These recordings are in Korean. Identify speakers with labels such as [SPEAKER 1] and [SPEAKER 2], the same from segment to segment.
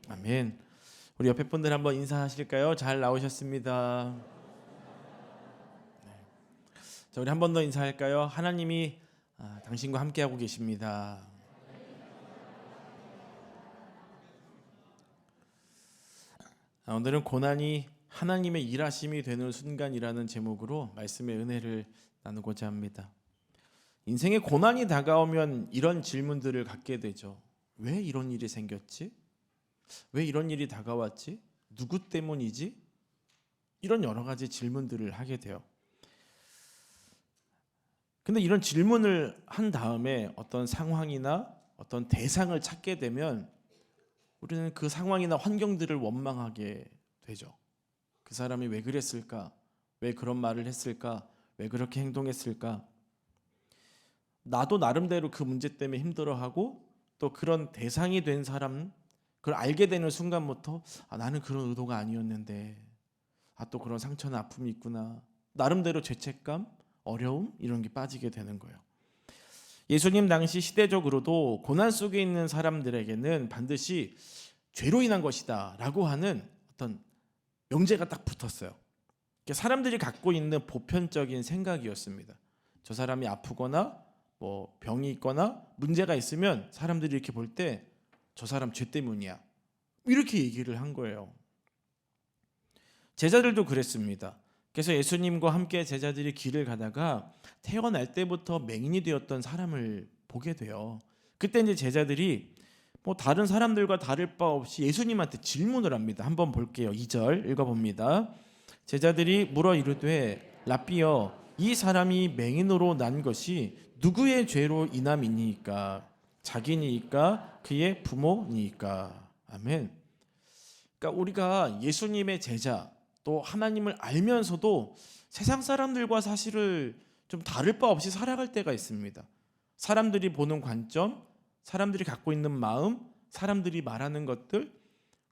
[SPEAKER 1] 아멘. 우리 옆에 분들 한번 인사하실까요? 잘 나오셨습니다. 자, 우리 한 번 더 인사할까요? 하나님이 당신과 함께하고 계십니다. 오늘은 고난이 하나님의 일하심이 되는 순간이라는 제목으로 말씀의 은혜를 나누고자 합니다. 인생에 고난이 다가오면 이런 질문들을 갖게 되죠. 왜 이런 일이 생겼지? 왜 이런 일이 다가왔지? 누구 때문이지? 이런 여러 가지 질문들을 하게 돼요. 근데 이런 질문을 한 다음에 어떤 상황이나 어떤 대상을 찾게 되면 우리는 그 상황이나 환경들을 원망하게 되죠. 그 사람이 왜 그랬을까? 왜 그런 말을 했을까? 왜 그렇게 행동했을까? 나도 나름대로 그 문제 때문에 힘들어하고 또 그런 대상이 된 사람, 그걸 알게 되는 순간부터 나는 그런 의도가 아니었는데 또 그런 상처나 아픔이 있구나. 나름대로 죄책감, 어려움 이런 게 빠지게 되는 거예요. 예수님 당시 시대적으로도 고난 속에 있는 사람들에게는 반드시 죄로 인한 것이다 라고 하는 어떤 명제가 딱 붙었어요. 사람들이 갖고 있는 보편적인 생각이었습니다. 저 사람이 아프거나 뭐 병이 있거나 문제가 있으면 사람들이 이렇게 볼 때 저 사람 죄 때문이야 이렇게 얘기를 한 거예요. 제자들도 그랬습니다. 그래서 예수님과 함께 제자들이 길을 가다가 태어날 때부터 맹인이 되었던 사람을 보게 돼요. 그때 이제 제자들이 뭐 다른 사람들과 다를 바 없이 예수님한테 질문을 합니다. 한번 볼게요. 2절 읽어봅니다. 제자들이 물어 이르되 라삐여 이 사람이 맹인으로 난 것이 누구의 죄로 인함이니까? 자기니까 그의 부모니까? 아멘. 그러니까 우리가 예수님의 제자 또 하나님을 알면서도 세상 사람들과 사실을 좀 다를 바 없이 살아갈 때가 있습니다. 사람들이 보는 관점, 사람들이 갖고 있는 마음, 사람들이 말하는 것들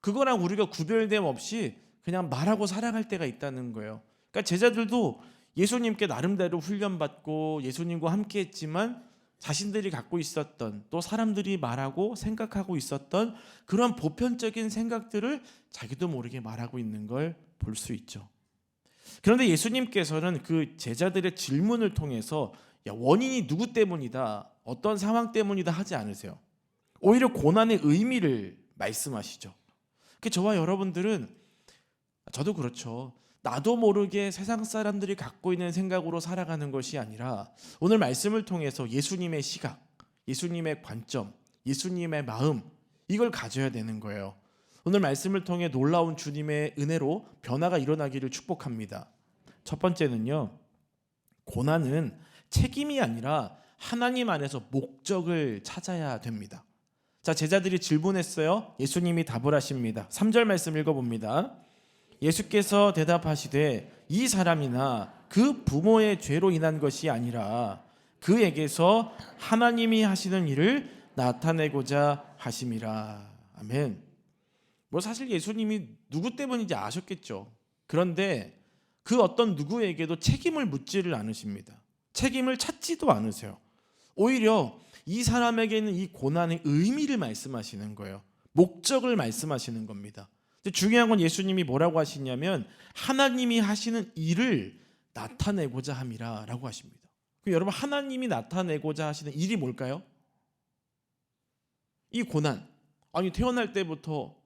[SPEAKER 1] 그거랑 우리가 구별됨 없이 그냥 말하고 살아갈 때가 있다는 거예요. 그러니까 제자들도 예수님께 나름대로 훈련받고 예수님과 함께 했지만 자신들이 갖고 있었던 또 사람들이 말하고 생각하고 있었던 그런 보편적인 생각들을 자기도 모르게 말하고 있는 걸 볼 수 있죠. 그런데 예수님께서는 그 제자들의 질문을 통해서 원인이 누구 때문이다, 어떤 상황 때문이다 하지 않으세요. 오히려 고난의 의미를 말씀하시죠. 저와 여러분들은 저도 그렇죠. 나도 모르게 세상 사람들이 갖고 있는 생각으로 살아가는 것이 아니라 오늘 말씀을 통해서 예수님의 시각, 예수님의 관점, 예수님의 마음 이걸 가져야 되는 거예요. 오늘 말씀을 통해 놀라운 주님의 은혜로 변화가 일어나기를 축복합니다. 첫 번째는요. 고난은 책임이 아니라 하나님 안에서 목적을 찾아야 됩니다. 자, 제자들이 질문했어요. 예수님이 답을 하십니다. 3절 말씀 읽어봅니다. 예수께서 대답하시되 이 사람이나 그 부모의 죄로 인한 것이 아니라 그에게서 하나님이 하시는 일을 나타내고자 하심이라. 아멘. 뭐 사실 예수님이 누구 때문인지 아셨겠죠. 그런데 그 어떤 누구에게도 책임을 묻지를 않으십니다. 책임을 찾지도 않으세요. 오히려 이 사람에게는 이 고난의 의미를 말씀하시는 거예요. 목적을 말씀하시는 겁니다. 중요한 건 예수님이 뭐라고 하시냐면 하나님이 하시는 일을 나타내고자 함이라 라고 하십니다. 그럼 여러분 하나님이 나타내고자 하시는 일이 뭘까요? 이 고난. 아니 태어날 때부터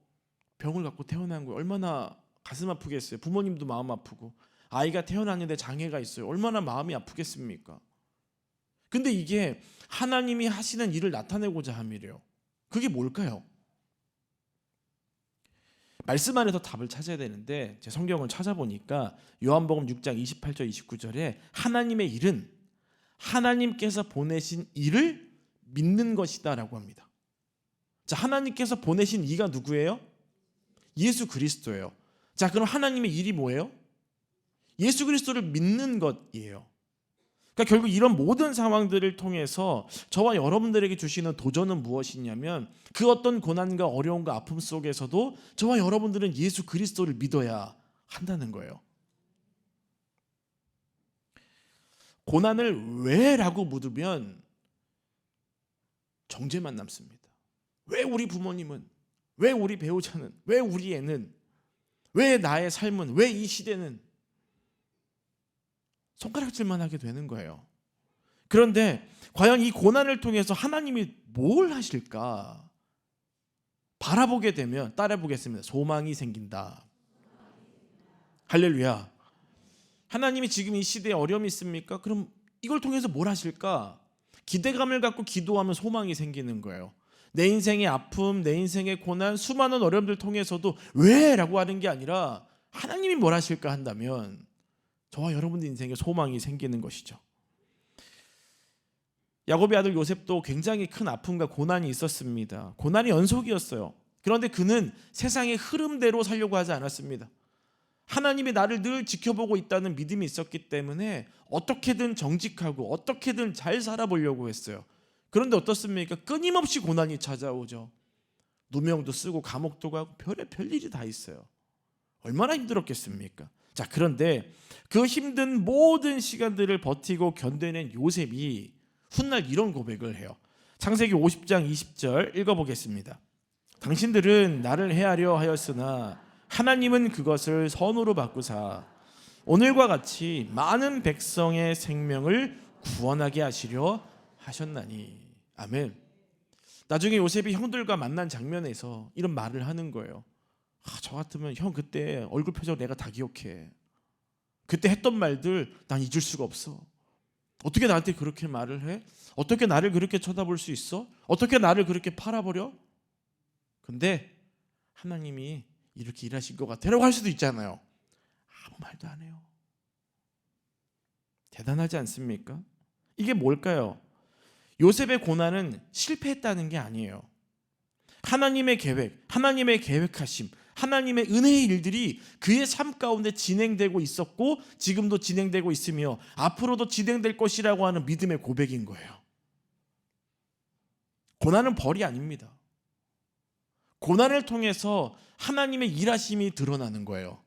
[SPEAKER 1] 병을 갖고 태어난 거예요. 얼마나 가슴 아프겠어요. 부모님도 마음 아프고 아이가 태어났는데 장애가 있어요. 얼마나 마음이 아프겠습니까? 근데 이게 하나님이 하시는 일을 나타내고자 함이래요. 그게 뭘까요? 말씀 안에서 답을 찾아야 되는데 제 성경을 찾아보니까 요한복음 6장 28절 29절에 하나님의 일은 하나님께서 보내신 이를 믿는 것이다 라고 합니다. 자, 하나님께서 보내신 이가 누구예요? 예수 그리스도예요. 자, 그럼 하나님의 일이 뭐예요? 예수 그리스도를 믿는 것이에요. 그러니까 결국 이런 모든 상황들을 통해서 저와 여러분들에게 주시는 도전은 무엇이냐면 그 어떤 고난과 어려움과 아픔 속에서도 저와 여러분들은 예수 그리스도를 믿어야 한다는 거예요. 고난을 왜? 라고 묻으면 정죄만 남습니다. 왜 우리 부모님은? 왜 우리 배우자는, 왜 우리 애는, 왜 나의 삶은, 왜 이 시대는, 손가락질만 하게 되는 거예요. 그런데 과연 이 고난을 통해서 하나님이 뭘 하실까 바라보게 되면, 따라 보겠습니다. 소망이 생긴다. 할렐루야. 하나님이 지금 이 시대에 어려움이 있습니까? 그럼 이걸 통해서 뭘 하실까? 기대감을 갖고 기도하면 소망이 생기는 거예요. 내 인생의 아픔, 내 인생의 고난, 수많은 어려움들 통해서도 왜? 라고 하는 게 아니라 하나님이 뭘 하실까 한다면 저와 여러분들 인생에 소망이 생기는 것이죠. 야곱의 아들 요셉도 굉장히 큰 아픔과 고난이 있었습니다. 고난이 연속이었어요. 그런데 그는 세상의 흐름대로 살려고 하지 않았습니다. 하나님이 나를 늘 지켜보고 있다는 믿음이 있었기 때문에 어떻게든 정직하고 어떻게든 잘 살아보려고 했어요. 그런데 어떻습니까? 끊임없이 고난이 찾아오죠. 누명도 쓰고 감옥도 가고 별일이 다 있어요. 얼마나 힘들었겠습니까? 자, 그런데 그 힘든 모든 시간들을 버티고 견뎌낸 요셉이 훗날 이런 고백을 해요. 창세기 50장 20절 읽어보겠습니다. 당신들은 나를 해하려 하였으나 하나님은 그것을 선으로 바꾸사 오늘과 같이 많은 백성의 생명을 구원하게 하시려 하셨나니. 아멘. 나중에 요셉이 형들과 만난 장면에서 이런 말을 하는 거예요. 저 같으면 형 그때 얼굴 표정 내가 다 기억해. 그때 했던 말들 난 잊을 수가 없어. 어떻게 나한테 그렇게 말을 해? 어떻게 나를 그렇게 쳐다볼 수 있어? 어떻게 나를 그렇게 팔아버려? 근데 하나님이 이렇게 일하신 것 같아라고 할 수도 있잖아요. 아무 말도 안 해요. 대단하지 않습니까? 이게 뭘까요? 요셉의 고난은 실패했다는 게 아니에요. 하나님의 계획, 하나님의 계획하심, 하나님의 은혜의 일들이 그의 삶 가운데 진행되고 있었고 지금도 진행되고 있으며 앞으로도 진행될 것이라고 하는 믿음의 고백인 거예요. 고난은 벌이 아닙니다. 고난을 통해서 하나님의 일하심이 드러나는 거예요.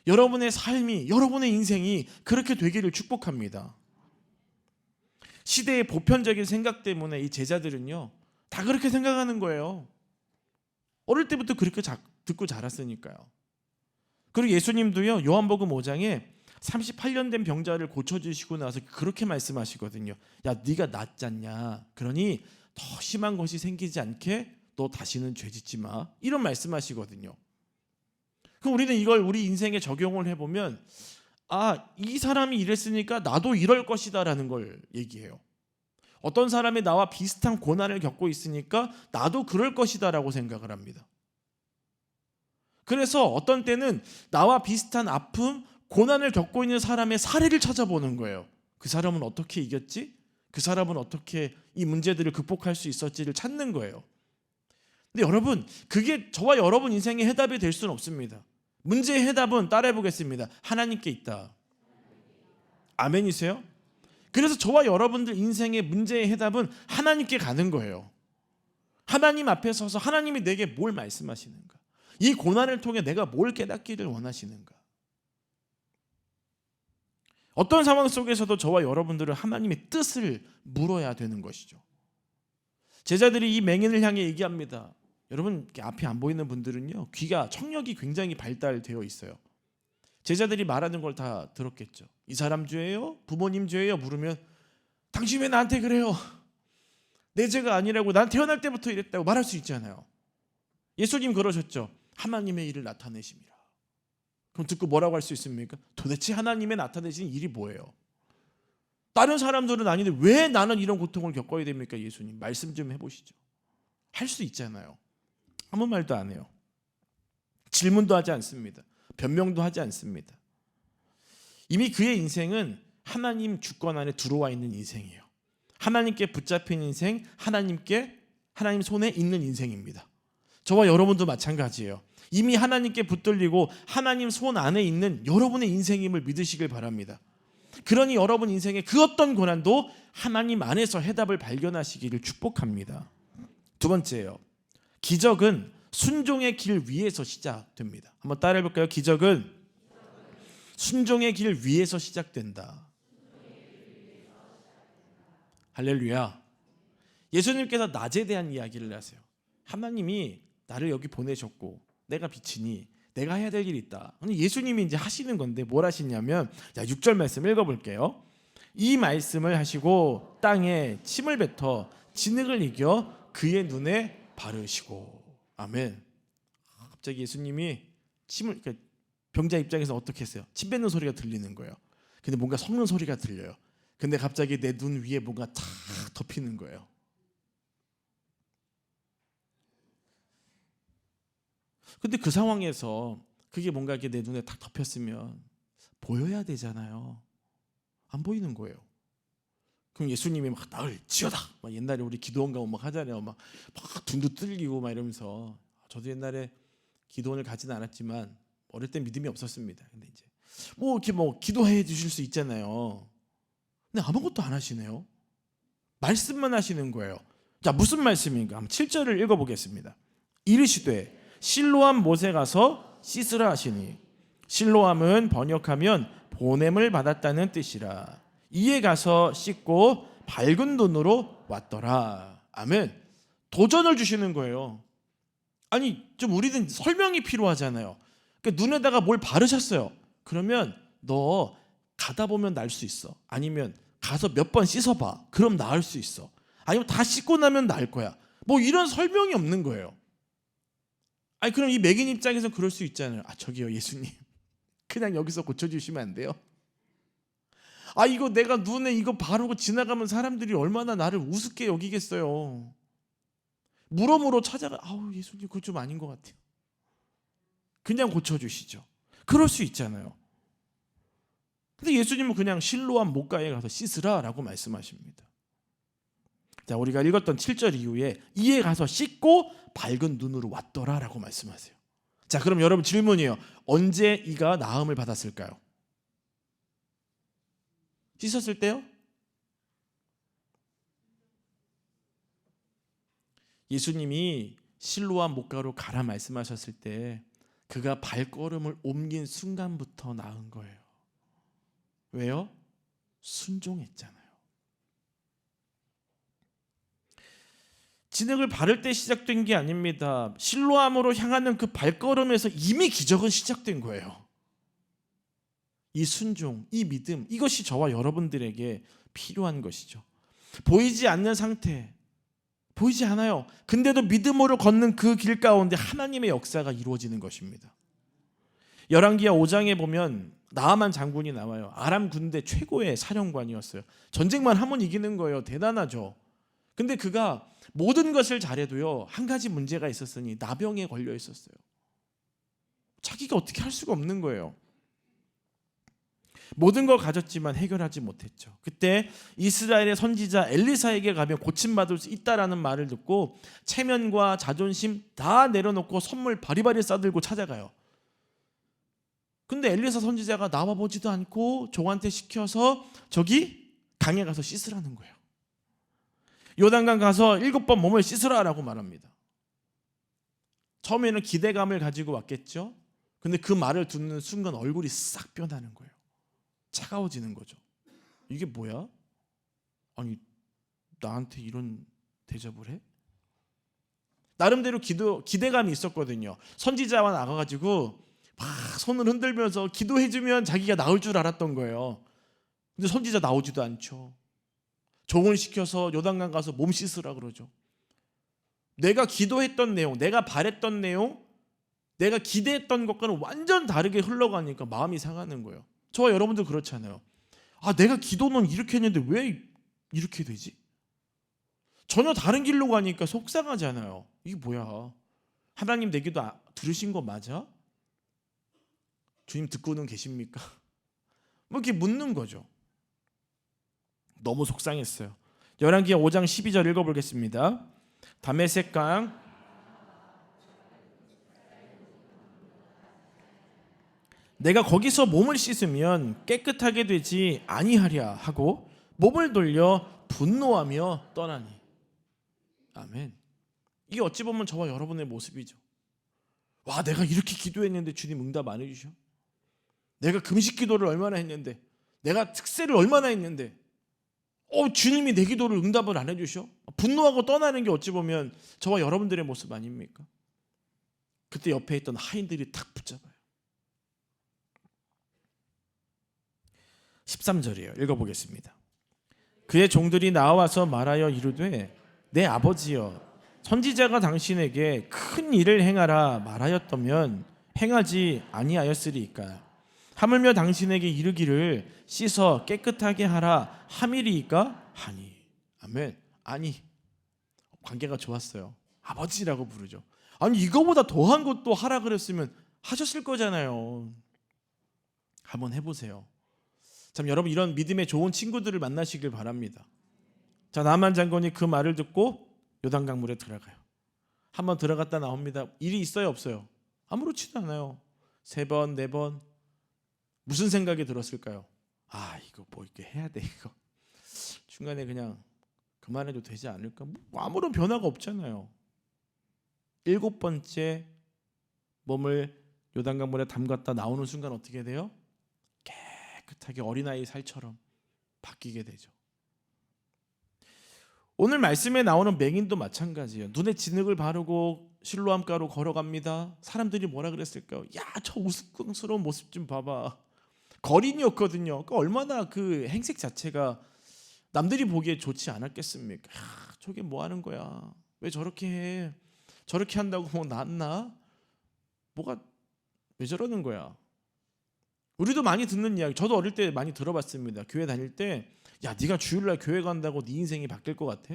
[SPEAKER 1] 여러분의 삶이, 여러분의 인생이 그렇게 되기를 축복합니다. 시대의 보편적인 생각 때문에 이 제자들은요 다 그렇게 생각하는 거예요. 어릴 때부터 그렇게 듣고 자랐으니까요. 그리고 예수님도요 요한복음 5장에 38년 된 병자를 고쳐주시고 나서 그렇게 말씀하시거든요. 야, 네가 낫잖냐, 그러니 더 심한 것이 생기지 않게 너 다시는 죄 짓지 마, 이런 말씀하시거든요. 그럼 우리는 이걸 우리 인생에 적용을 해보면 이 사람이 이랬으니까 나도 이럴 것이다 라는 걸 얘기해요. 어떤 사람이 나와 비슷한 고난을 겪고 있으니까 나도 그럴 것이다 라고 생각을 합니다. 그래서 어떤 때는 나와 비슷한 아픔, 고난을 겪고 있는 사람의 사례를 찾아보는 거예요. 그 사람은 어떻게 이겼지? 그 사람은 어떻게 이 문제들을 극복할 수 있었지를 찾는 거예요. 근데 여러분, 그게 저와 여러분 인생의 해답이 될 수는 없습니다. 문제의 해답은 따라해 보겠습니다. 하나님께 있다. 아멘이세요? 그래서 저와 여러분들 인생의 문제의 해답은 하나님께 가는 거예요. 하나님 앞에 서서 하나님이 내게 뭘 말씀하시는가? 이 고난을 통해 내가 뭘 깨닫기를 원하시는가? 어떤 상황 속에서도 저와 여러분들은 하나님의 뜻을 물어야 되는 것이죠. 제자들이 이 맹인을 향해 얘기합니다. 여러분, 앞이 안 보이는 분들은요 귀가, 청력이 굉장히 발달되어 있어요. 제자들이 말하는 걸 다 들었겠죠. 이 사람 죄예요? 부모님 죄예요? 물으면 당신 왜 나한테 그래요? 내 죄가 아니라고, 난 태어날 때부터 이랬다고 말할 수 있잖아요. 예수님 그러셨죠. 하나님의 일을 나타내심이라. 그럼 듣고 뭐라고 할 수 있습니까? 도대체 하나님의 나타내신 일이 뭐예요? 다른 사람들은 아닌데 왜 나는 이런 고통을 겪어야 됩니까? 예수님 말씀 좀 해보시죠. 할 수 있잖아요. 아무 말도 안 해요. 질문도 하지 않습니다. 변명도 하지 않습니다. 이미 그의 인생은 하나님 주권 안에 들어와 있는 인생이에요. 하나님께 붙잡힌 인생, 하나님 손에 있는 인생입니다. 저와 여러분도 마찬가지예요. 이미 하나님께 붙들리고 하나님 손 안에 있는 여러분의 인생임을 믿으시길 바랍니다. 그러니 여러분 인생의 그 어떤 고난도 하나님 안에서 해답을 발견하시기를 축복합니다. 두 번째예요. 기적은 순종의 길 위에서 시작됩니다. 한번 따라해 볼까요? 기적은 순종의 길 위에서 시작된다. 할렐루야. 예수님께서 낮에 대한 이야기를 하세요. 하나님이 나를 여기 보내셨고 내가 빛이니 내가 해야 될 일이 있다. 예수님이 이제 하시는 건데 뭘 하시냐면, 자, 6절 말씀 읽어볼게요. 이 말씀을 하시고 땅에 침을 뱉어 진흙을 이겨 그의 눈에 바르시고. 아멘. 갑자기 예수님이 침을, 그러니까 병자 입장에서 어떻게 했어요? 침 뱉는 소리가 들리는 거예요. 근데 뭔가 섞는 소리가 들려요. 근데 갑자기 내 눈 위에 뭔가 탁 덮이는 거예요. 근데 그 상황에서 그게 뭔가 이렇게 내 눈에 탁 덮였으면 보여야 되잖아요. 안 보이는 거예요. 그럼 예수님이 막 나를 지어다, 막 옛날에 우리 기도원 가면 막 하잖아요. 막 둔두 뜰기고 막 이러면서. 저도 옛날에 기도원을 가지는 않았지만 어릴 때 믿음이 없었습니다. 근데 이제 이렇게 기도해 주실 수 있잖아요. 근데 아무것도 안 하시네요. 말씀만 하시는 거예요. 자, 무슨 말씀인가? 한번 7절을 읽어보겠습니다. 이르시되 실로암 못에 가서 씻으라 하시니. 실로암은 번역하면 보냄을 받았다는 뜻이라. 이에 가서 씻고 밝은 눈으로 왔더라. 아멘. 도전을 주시는 거예요. 아니, 좀 우리는 설명이 필요하잖아요. 그러니까 눈에다가 뭘 바르셨어요. 그러면 너 가다 보면 날 수 있어. 아니면 가서 몇 번 씻어봐. 그럼 나을 수 있어. 아니면 다 씻고 나면 나을 거야. 이런 설명이 없는 거예요. 아니, 그럼 이 맥인 입장에서 그럴 수 있잖아요. 저기요, 예수님, 그냥 여기서 고쳐주시면 안 돼요? 이거 내가 눈에 이거 바르고 지나가면 사람들이 얼마나 나를 우습게 여기겠어요. 물어물어 찾아가. 예수님, 그거 좀 아닌 것 같아요. 그냥 고쳐주시죠. 그럴 수 있잖아요. 근데 예수님은 그냥 실로암 못가에 가서 씻으라 라고 말씀하십니다. 자, 우리가 읽었던 7절 이후에 이에 가서 씻고 밝은 눈으로 왔더라 라고 말씀하세요. 자, 그럼 여러분 질문이에요. 언제 이가 나음을 받았을까요? 씻었을 때요? 예수님이 실로암 못가로 가라 말씀하셨을 때 그가 발걸음을 옮긴 순간부터 나은 거예요. 왜요? 순종했잖아요. 진흙을 바를 때 시작된 게 아닙니다. 실로암으로 향하는 그 발걸음에서 이미 기적은 시작된 거예요. 이 순종, 이 믿음, 이것이 저와 여러분들에게 필요한 것이죠. 보이지 않는 상태, 보이지 않아요. 근데도 믿음으로 걷는 그 길 가운데 하나님의 역사가 이루어지는 것입니다. 열왕기하 5장에 보면 나아만 장군이 나와요. 아람 군대 최고의 사령관이었어요. 전쟁만 하면 이기는 거예요. 대단하죠. 근데 그가 모든 것을 잘해도요, 한 가지 문제가 있었으니 나병에 걸려 있었어요. 자기가 어떻게 할 수가 없는 거예요. 모든 걸 가졌지만 해결하지 못했죠. 그때 이스라엘의 선지자 엘리사에게 가면 고침받을 수 있다라는 말을 듣고 체면과 자존심 다 내려놓고 선물 바리바리 싸들고 찾아가요. 근데 엘리사 선지자가 나와보지도 않고 종한테 시켜서 저기 강에 가서 씻으라는 거예요. 요단강 가서 7번 몸을 씻으라라고 말합니다. 처음에는 기대감을 가지고 왔겠죠. 근데 그 말을 듣는 순간 얼굴이 싹 변하는 거예요. 차가워지는 거죠. 이게 뭐야? 아니, 나한테 이런 대접을 해? 나름대로 기대감이 있었거든요. 선지자와 나가가지고 막 손을 흔들면서 기도해주면 자기가 나올 줄 알았던 거예요. 근데 선지자 나오지도 않죠. 종을 시켜서 요단강 가서 몸 씻으라 그러죠. 내가 기도했던 내용, 내가 바랬던 내용, 내가 기대했던 것과는 완전 다르게 흘러가니까 마음이 상하는 거예요. 저와 여러분들 그렇잖아요. 내가 기도는 이렇게 했는데 왜 이렇게 되지? 전혀 다른 길로 가니까 속상하잖아요. 이게 뭐야? 하나님 내 기도 들으신 거 맞아? 주님 듣고는 계십니까? 이렇게 묻는 거죠. 너무 속상했어요. 열왕기하 5장 12절 읽어보겠습니다. 다메섹강 내가 거기서 몸을 씻으면 깨끗하게 되지 아니하랴 하고 몸을 돌려 분노하며 떠나니. 아멘. 이게 어찌 보면 저와 여러분의 모습이죠. 와, 내가 이렇게 기도했는데 주님 응답 안 해주셔? 내가 금식 기도를 얼마나 했는데, 내가 특세를 얼마나 했는데 주님이 내 기도를 응답을 안 해주셔? 분노하고 떠나는 게 어찌 보면 저와 여러분들의 모습 아닙니까? 그때 옆에 있던 하인들이 탁 붙잡아요. 13절이에요. 읽어보겠습니다. 그의 종들이 나와서 말하여 이르되 내 아버지여 선지자가 당신에게 큰 일을 행하라 말하였다면 행하지 아니하였으리이까. 하물며 당신에게 이르기를 씻어 깨끗하게 하라 함이리이까 하니. 아멘. 아니, 관계가 좋았어요. 아버지라고 부르죠. 아니 이거보다 더한 것도 하라 그랬으면 하셨을 거잖아요. 한번 해보세요. 참 여러분 이런 믿음의 좋은 친구들을 만나시길 바랍니다. 자, 나만 장군이 그 말을 듣고 요단강물에 들어가요. 한번 들어갔다 나옵니다. 일이 있어요 없어요? 아무렇지도 않아요. 3번 4번. 무슨 생각이 들었을까요? 아 이거 뭐 이렇게 해야 돼 이거. 중간에 그냥 그만해도 되지 않을까? 뭐 아무런 변화가 없잖아요. 7번째 몸을 요단강물에 담갔다 나오는 순간 어떻게 돼요? 깨끗하게 어린아이 살처럼 바뀌게 되죠. 오늘 말씀에 나오는 맹인도 마찬가지예요. 눈에 진흙을 바르고 실로암가로 걸어갑니다. 사람들이 뭐라 그랬을까요? 야, 저 우스꽝스러운 모습 좀 봐봐. 거린이었거든요. 그러니까 얼마나 그 행색 자체가 남들이 보기에 좋지 않았겠습니까? 야, 저게 뭐 하는 거야? 왜 저렇게 해? 저렇게 한다고 뭐 낫나? 뭐가 왜 저러는 거야? 우리도 많이 듣는 이야기. 저도 어릴 때 많이 들어봤습니다. 교회 다닐 때 야, 네가 주일날 교회 간다고 네 인생이 바뀔 것 같아?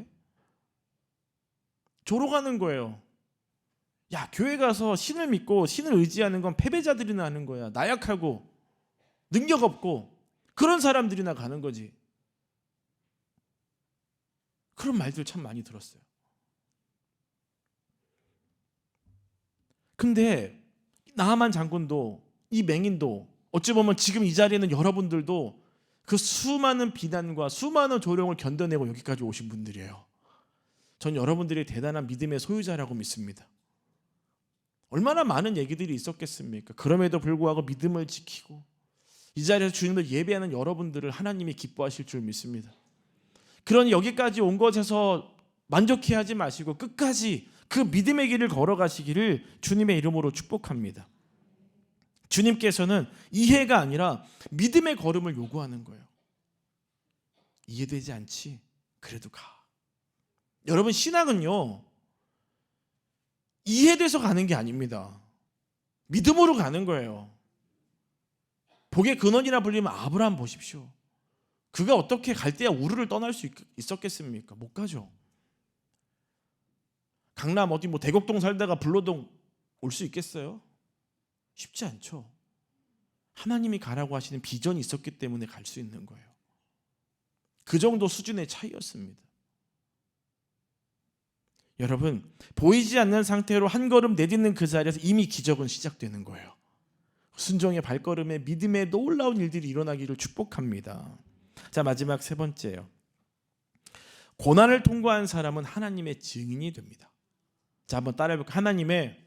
[SPEAKER 1] 조롱하는 거예요. 야, 교회 가서 신을 믿고 신을 의지하는 건 패배자들이나 하는 거야. 나약하고 능력 없고 그런 사람들이나 가는 거지. 그런 말들 참 많이 들었어요. 근데 나하만 장군도 이 맹인도 어찌 보면 지금 이 자리에 있는 여러분들도 그 수많은 비난과 수많은 조롱을 견뎌내고 여기까지 오신 분들이에요. 전 여러분들이 대단한 믿음의 소유자라고 믿습니다. 얼마나 많은 얘기들이 있었겠습니까? 그럼에도 불구하고 믿음을 지키고 이 자리에서 주님을 예배하는 여러분들을 하나님이 기뻐하실 줄 믿습니다. 그러니 여기까지 온 것에서 만족해하지 마시고 끝까지 그 믿음의 길을 걸어가시기를 주님의 이름으로 축복합니다. 주님께서는 이해가 아니라 믿음의 걸음을 요구하는 거예요. 이해되지 않지? 그래도 가. 여러분 신앙은요 이해돼서 가는 게 아닙니다. 믿음으로 가는 거예요. 복의 근원이라 불리면 아브라함 보십시오. 그가 어떻게 갈대아 우르를 떠날 수 있었겠습니까? 못 가죠. 강남 어디 뭐 대곡동 살다가 불로동 올 수 있겠어요? 쉽지 않죠. 하나님이 가라고 하시는 비전이 있었기 때문에 갈 수 있는 거예요. 그 정도 수준의 차이였습니다. 여러분 보이지 않는 상태로 한 걸음 내딛는 그 자리에서 이미 기적은 시작되는 거예요. 순종의 발걸음에 믿음의 놀라운 일들이 일어나기를 축복합니다. 자, 마지막 3번째예요. 고난을 통과한 사람은 하나님의 증인이 됩니다. 자, 한번 따라해볼까요? 하나님의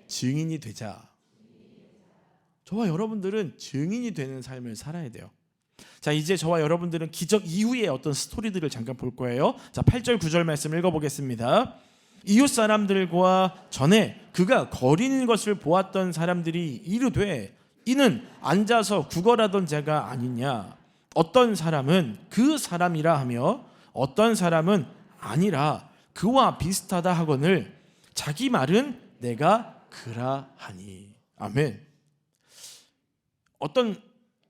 [SPEAKER 1] 증인이 되자. 저와 여러분들은 증인이 되는 삶을 살아야 돼요. 자, 이제 저와 여러분들은 기적 이후의 어떤 스토리들을 잠깐 볼 거예요. 자, 8절 9절 말씀 읽어보겠습니다. 이웃 사람들과 전에 그가 거린인 것을 보았던 사람들이 이르되 이는 앉아서 구걸하던 자가 아니냐. 어떤 사람은 그 사람이라 하며 어떤 사람은 아니라 그와 비슷하다 하거늘 자기 말은 내가 그라하니. 아멘. 어떤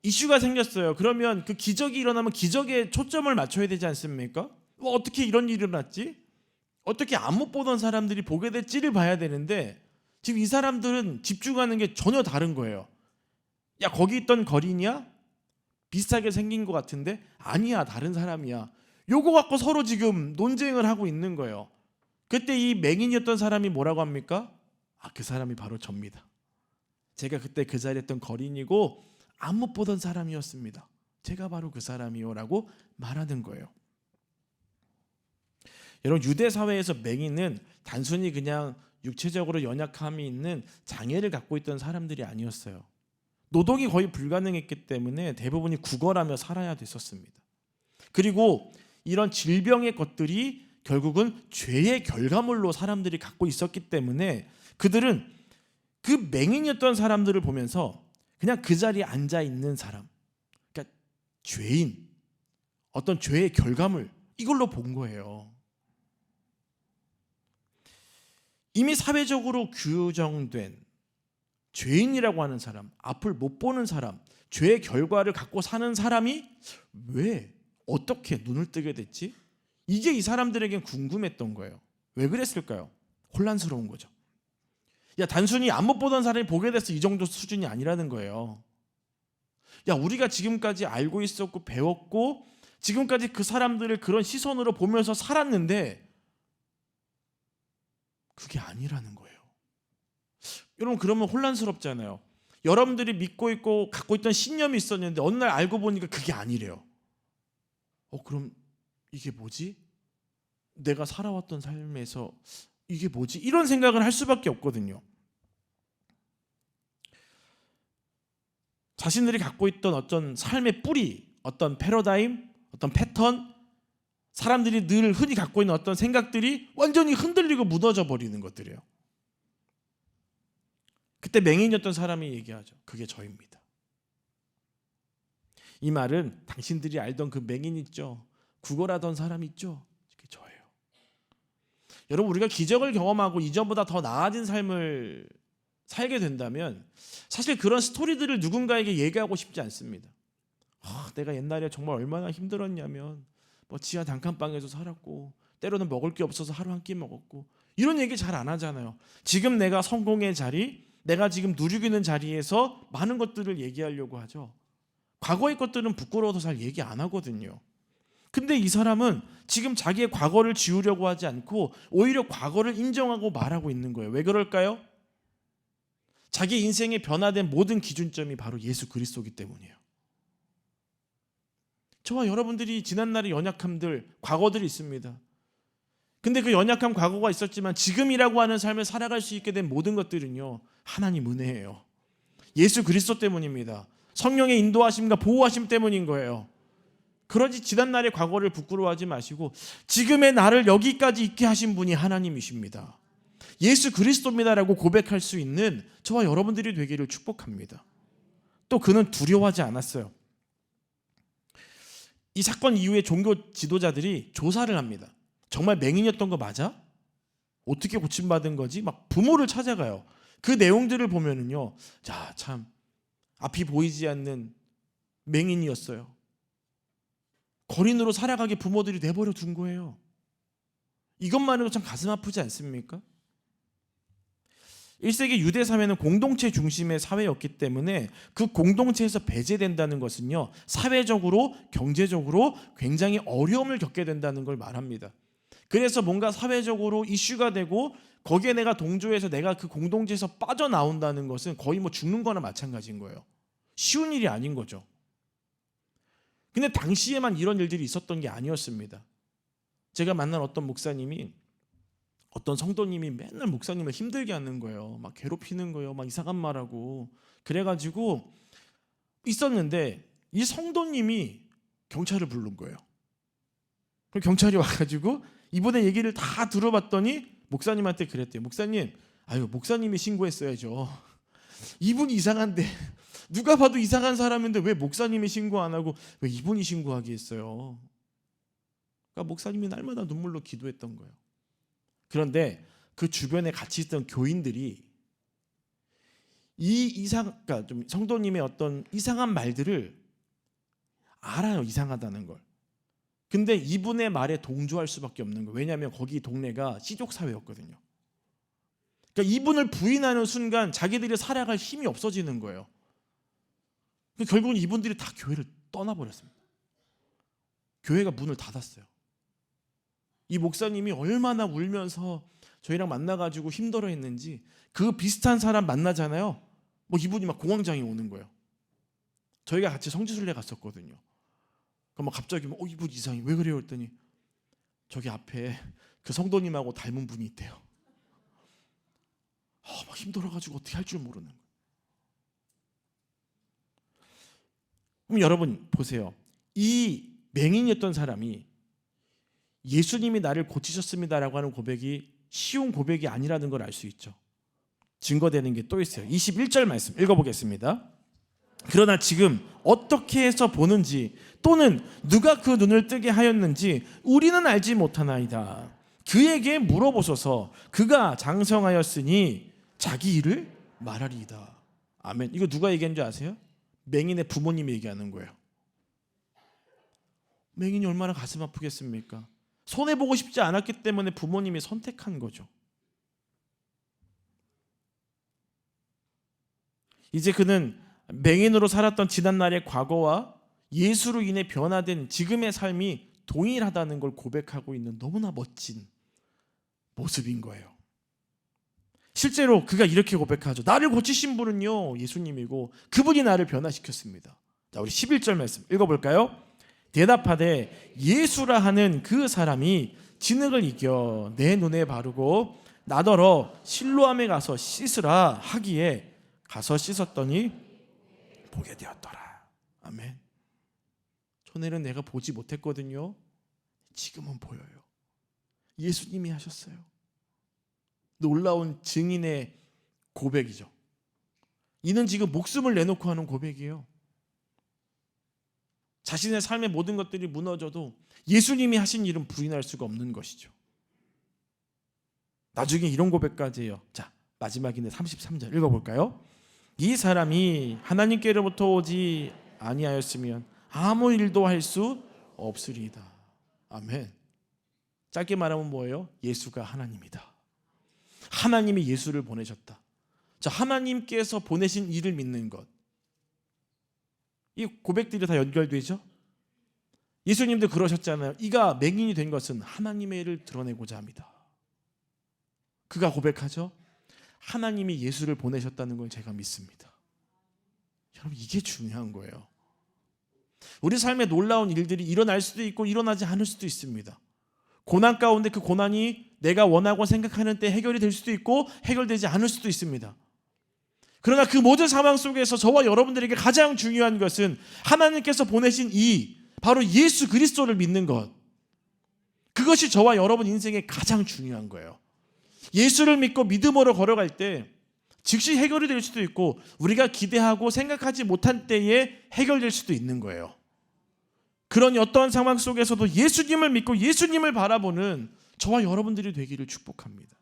[SPEAKER 1] 이슈가 생겼어요. 그러면 그 기적이 일어나면 기적에 초점을 맞춰야 되지 않습니까? 어떻게 이런 일이 일어났지? 어떻게 안 못 보던 사람들이 보게 될지를 봐야 되는데 지금 이 사람들은 집중하는 게 전혀 다른 거예요. 야, 거기 있던 거린이야? 비슷하게 생긴 것 같은데? 아니야, 다른 사람이야. 요거 갖고 서로 지금 논쟁을 하고 있는 거예요. 그때 이 맹인이었던 사람이 뭐라고 합니까? 아, 그 사람이 바로 접니다. 제가 그때 그 자리에 있던 거린이고 안 못 보던 사람이었습니다. 제가 바로 그 사람이요라고 말하는 거예요. 여러분 유대 사회에서 맹인은 단순히 그냥 육체적으로 연약함이 있는 장애를 갖고 있던 사람들이 아니었어요. 노동이 거의 불가능했기 때문에 대부분이 구걸하며 살아야 됐었습니다. 그리고 이런 질병의 것들이 결국은 죄의 결과물로 사람들이 갖고 있었기 때문에 그들은 그 맹인이었던 사람들을 보면서 그냥 그 자리에 앉아 있는 사람, 그러니까 죄인, 어떤 죄의 결과물, 이걸로 본 거예요. 이미 사회적으로 규정된 죄인이라고 하는 사람, 앞을 못 보는 사람, 죄의 결과를 갖고 사는 사람이 왜 어떻게 눈을 뜨게 됐지? 이게 이 사람들에겐 궁금했던 거예요. 왜 그랬을까요? 혼란스러운 거죠. 단순히 안 못 보던 사람이 보게 돼서 이 정도 수준이 아니라는 거예요. 우리가 지금까지 알고 있었고 배웠고 지금까지 그 사람들을 그런 시선으로 보면서 살았는데 그게 아니라는 거예요. 여러분, 그러면 혼란스럽잖아요. 여러분들이 믿고 있고 갖고 있던 신념이 있었는데 어느 날 알고 보니까 그게 아니래요. 그럼 이게 뭐지? 내가 살아왔던 삶에서 이게 뭐지? 이런 생각을 할 수밖에 없거든요. 자신들이 갖고 있던 어떤 삶의 뿌리, 어떤 패러다임, 어떤 패턴, 사람들이 늘 흔히 갖고 있는 어떤 생각들이 완전히 흔들리고 무너져 버리는 것들이에요. 그때 맹인이었던 사람이 얘기하죠. 그게 저입니다. 이 말은 당신들이 알던 그 맹인 있죠? 구걸하던 사람 있죠? 그게 저예요. 여러분, 우리가 기적을 경험하고 이전보다 더 나아진 삶을 살게 된다면 사실 그런 스토리들을 누군가에게 얘기하고 싶지 않습니다. 내가 옛날에 정말 얼마나 힘들었냐면 지하 단칸방에서 살았고 때로는 먹을 게 없어서 하루 한 끼 먹었고 이런 얘기 잘 안 하잖아요. 지금 내가 성공의 자리, 내가 지금 누리고 있는 자리에서 많은 것들을 얘기하려고 하죠. 과거의 것들은 부끄러워서 잘 얘기 안 하거든요. 근데 이 사람은 지금 자기의 과거를 지우려고 하지 않고 오히려 과거를 인정하고 말하고 있는 거예요. 왜 그럴까요? 자기 인생의 변화된 모든 기준점이 바로 예수 그리스도이기 때문이에요. 저와 여러분들이 지난날의 연약함들, 과거들이 있습니다. 근데 그 연약한 과거가 있었지만 지금이라고 하는 삶을 살아갈 수 있게 된 모든 것들은요, 하나님 은혜예요. 예수 그리스도 때문입니다. 성령의 인도하심과 보호하심 때문인 거예요. 그러지 지난날의 과거를 부끄러워하지 마시고 지금의 나를 여기까지 있게 하신 분이 하나님이십니다. 예수 그리스도입니다라고 고백할 수 있는 저와 여러분들이 되기를 축복합니다. 또 그는 두려워하지 않았어요. 이 사건 이후에 종교 지도자들이 조사를 합니다. 정말 맹인이었던 거 맞아? 어떻게 고침받은 거지? 막 부모를 찾아가요. 그 내용들을 보면은요, 참 앞이 보이지 않는 맹인이었어요. 거린으로 살아가게 부모들이 내버려 둔 거예요. 이것만으로도 참 가슴 아프지 않습니까? 1세기 유대 사회는 공동체 중심의 사회였기 때문에 그 공동체에서 배제된다는 것은요, 사회적으로 경제적으로 굉장히 어려움을 겪게 된다는 걸 말합니다. 그래서 뭔가 사회적으로 이슈가 되고 거기에 내가 동조해서 내가 그 공동체에서 빠져나온다는 것은 거의 죽는 거나 마찬가지인 거예요. 쉬운 일이 아닌 거죠. 근데 당시에만 이런 일들이 있었던 게 아니었습니다. 제가 만난 어떤 목사님이, 어떤 성도님이 맨날 목사님을 힘들게 하는 거예요. 막 괴롭히는 거예요. 막 이상한 말하고. 그래가지고 있었는데 이 성도님이 경찰을 부른 거예요. 그럼 경찰이 와가지고 이분의 얘기를 다 들어봤더니 목사님한테 그랬대요. 목사님, 목사님이 신고했어야죠. 이분이 이상한데 누가 봐도 이상한 사람인데 왜 목사님이 신고 안 하고 왜 이분이 신고하게 했어요? 그러니까 목사님이 날마다 눈물로 기도했던 거예요. 그런데 그 주변에 같이 있던 교인들이 그러니까 좀 성도님의 어떤 이상한 말들을 알아요. 이상하다는 걸. 근데 이분의 말에 동조할 수밖에 없는 거예요. 왜냐하면 거기 동네가 시족 사회였거든요. 그러니까 이분을 부인하는 순간 자기들이 살아갈 힘이 없어지는 거예요. 결국은 이분들이 다 교회를 떠나버렸습니다. 교회가 문을 닫았어요. 이 목사님이 얼마나 울면서 저희랑 만나가지고 힘들어했는지 그 비슷한 사람 만나잖아요. 이분이 막 공황장애 오는 거예요. 저희가 같이 성지순례 갔었거든요. 그럼 갑자기 이분 이상해. 왜 그래요? 했더니 저기 앞에 그 성도님하고 닮은 분이 있대요. 막 힘들어가지고 어떻게 할 줄 모르는 거예요. 그럼 여러분 보세요. 이 맹인이었던 사람이 예수님이 나를 고치셨습니다라고 하는 고백이 쉬운 고백이 아니라는 걸 알 수 있죠. 증거되는 게 또 있어요. 21절 말씀 읽어보겠습니다. 그러나 지금 어떻게 해서 보는지 또는 누가 그 눈을 뜨게 하였는지 우리는 알지 못하나이다. 그에게 물어보소서. 그가 장성하였으니 자기 일을 말하리이다. 아멘. 이거 누가 얘기한 줄 아세요? 맹인의 부모님이 얘기하는 거예요. 맹인이 얼마나 가슴 아프겠습니까? 손해보고 싶지 않았기 때문에 부모님이 선택한 거죠. 이제 그는 맹인으로 살았던 지난날의 과거와 예수로 인해 변화된 지금의 삶이 동일하다는 걸 고백하고 있는 너무나 멋진 모습인 거예요. 실제로 그가 이렇게 고백하죠. 나를 고치신 분은요 예수님이고 그분이 나를 변화시켰습니다. 자, 우리 11절 말씀 읽어볼까요? 대답하되 예수라 하는 그 사람이 진흙을 이겨 내 눈에 바르고 나더러 실로암에 가서 씻으라 하기에 가서 씻었더니 보게 되었더라. 아멘. 전에는 내가 보지 못했거든요. 지금은 보여요. 예수님이 하셨어요. 놀라운 증인의 고백이죠. 이는 지금 목숨을 내놓고 하는 고백이에요. 자신의 삶의 모든 것들이 무너져도 예수님이 하신 일은 부인할 수가 없는 것이죠. 나중에 이런 고백까지 해요. 자, 마지막인데 33절 읽어볼까요? 이 사람이 하나님께로부터 오지 아니하였으면 아무 일도 할 수 없으리이다. 아멘. 짧게 말하면 뭐예요? 예수가 하나님이다. 하나님이 예수를 보내셨다. 자, 하나님께서 보내신 일을 믿는 것. 이 고백들이 다 연결되죠? 예수님도 그러셨잖아요. 이가 맹인이 된 것은 하나님의 일을 드러내고자 합니다. 그가 고백하죠. 하나님이 예수를 보내셨다는 걸 제가 믿습니다. 여러분, 이게 중요한 거예요. 우리 삶에 놀라운 일들이 일어날 수도 있고 일어나지 않을 수도 있습니다. 고난 가운데 그 고난이 내가 원하고 생각하는 때 해결이 될 수도 있고 해결되지 않을 수도 있습니다. 그러나 그 모든 상황 속에서 저와 여러분들에게 가장 중요한 것은 하나님께서 보내신 바로 예수 그리스도를 믿는 것. 그것이 저와 여러분 인생에 가장 중요한 거예요. 예수를 믿고 믿음으로 걸어갈 때 즉시 해결이 될 수도 있고 우리가 기대하고 생각하지 못한 때에 해결될 수도 있는 거예요. 그런 어떠한 상황 속에서도 예수님을 믿고 예수님을 바라보는 저와 여러분들이 되기를 축복합니다.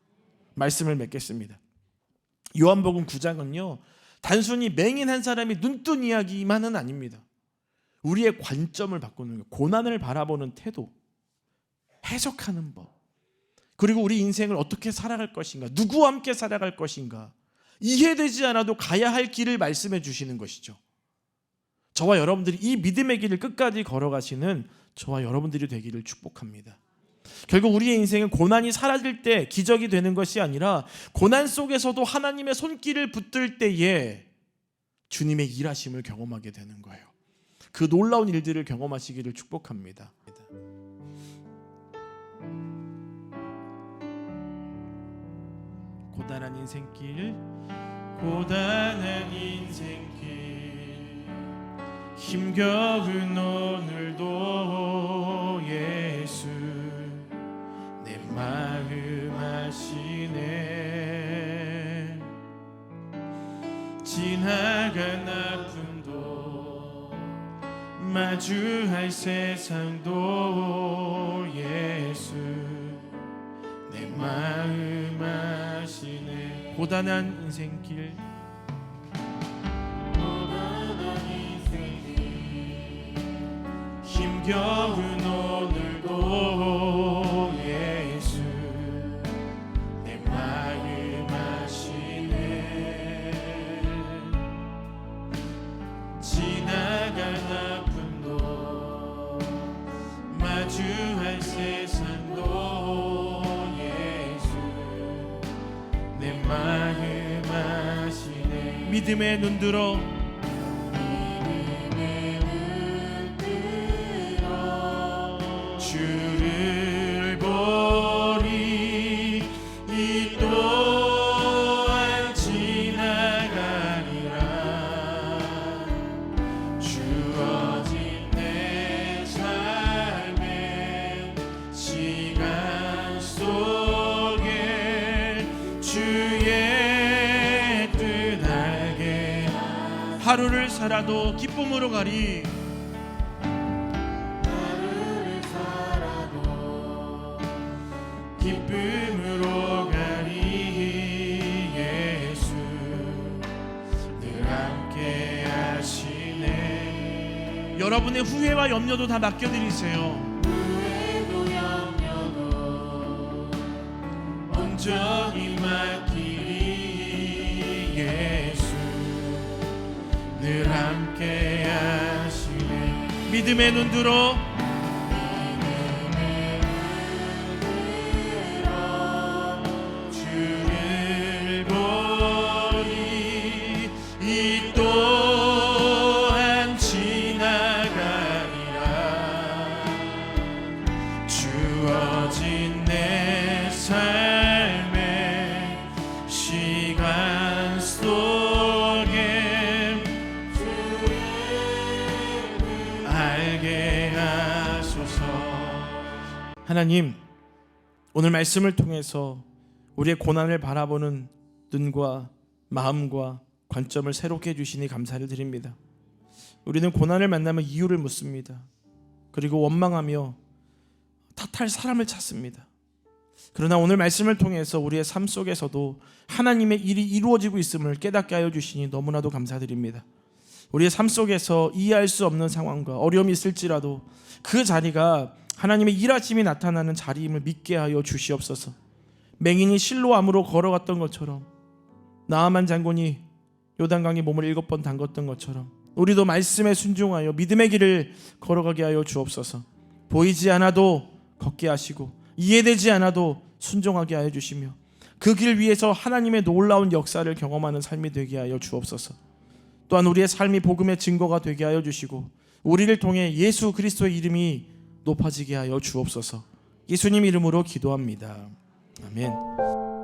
[SPEAKER 1] 말씀을 맺겠습니다. 요한복음 9장은요 단순히 맹인 한 사람이 눈뜬 이야기만은 아닙니다. 우리의 관점을 바꾸는 거예요. 고난을 바라보는 태도, 해석하는 법, 그리고 우리 인생을 어떻게 살아갈 것인가, 누구와 함께 살아갈 것인가, 이해되지 않아도 가야 할 길을 말씀해 주시는 것이죠. 저와 여러분들이 이 믿음의 길을 끝까지 걸어가시는 저와 여러분들이 되기를 축복합니다. 결국 우리의 인생은 고난이 사라질 때 기적이 되는 것이 아니라 고난 속에서도 하나님의 손길을 붙들 때에 주님의 일하심을 경험하게 되는 거예요. 그 놀라운 일들을 경험하시기를 축복합니다. 고단한 인생길, 고단한 인생길, 힘겨운 오늘도 예수 내 마음 아시네. 지나간 아픔도 마주할 세상도 예수 내 마음 아시네. 고단한 인생길, 힘겨운 오늘도 예수 내 마음 아시네. 지나간 아픔도 마주할 세상도 예수 내 마음 아시네. 믿음의 눈 들어 주를 보리 이 또한 지나가리라. 주어진 내 삶의 시간 속에 주의 하루를 살아도 기쁨으로 가리.
[SPEAKER 2] 하루를 살아도
[SPEAKER 1] 기쁨으로 가리. 예수 늘 함께 하시네. 여러분의 후회와 염려도 다 맡겨드리세요.
[SPEAKER 2] 후회도 염려도
[SPEAKER 1] 온전히 맡기리. 예수 늘 함께 하시네. 믿음의 눈 들어 주를 보니 이 또한 지나가리라. 주어진 내 삶의 시간 속에 알게 하소서. 하나님, 오늘 말씀을 통해서 우리의 고난을 바라보는 눈과 마음과 관점을 새롭게 해주시니 감사를 드립니다. 우리는 고난을 만나면 이유를 묻습니다. 그리고 원망하며 탓할 사람을 찾습니다. 그러나 오늘 말씀을 통해서 우리의 삶 속에서도 하나님의 일이 이루어지고 있음을 깨닫게 하여 주시니 너무나도 감사드립니다. 우리의 삶 속에서 이해할 수 없는 상황과 어려움이 있을지라도 그 자리가 하나님의 일하심이 나타나는 자리임을 믿게 하여 주시옵소서. 맹인이 실로암으로 걸어갔던 것처럼, 나아만 장군이 요단강에 몸을 7번 담궜던 것처럼 우리도 말씀에 순종하여 믿음의 길을 걸어가게 하여 주옵소서. 보이지 않아도 걷게 하시고 이해되지 않아도 순종하게 하여 주시며 그 길 위에서 하나님의 놀라운 역사를 경험하는 삶이 되게 하여 주옵소서. 또한 우리의 삶이 복음의 증거가 되게 하여 주시고 우리를 통해 예수 그리스도의 이름이 높아지게 하여 주옵소서. 예수님 이름으로 기도합니다. 아멘.